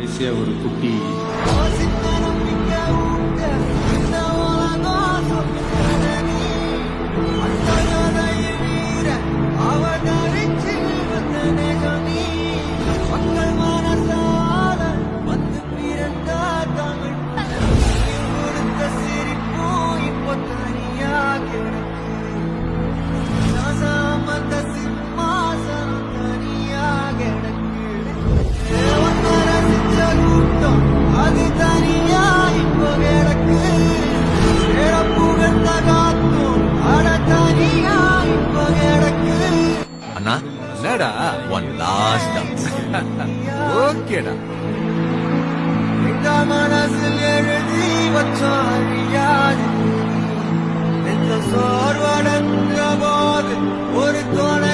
கடைசியா ஒரு குட்டி அண்ணா என்னடா ஒன் லாஸ்ட் டான்ஸ். ஓகேடா எங்க மனசில் எழுதி வச்சாரியாது எந்த சோர்வடைந்த போது ஒரு துணை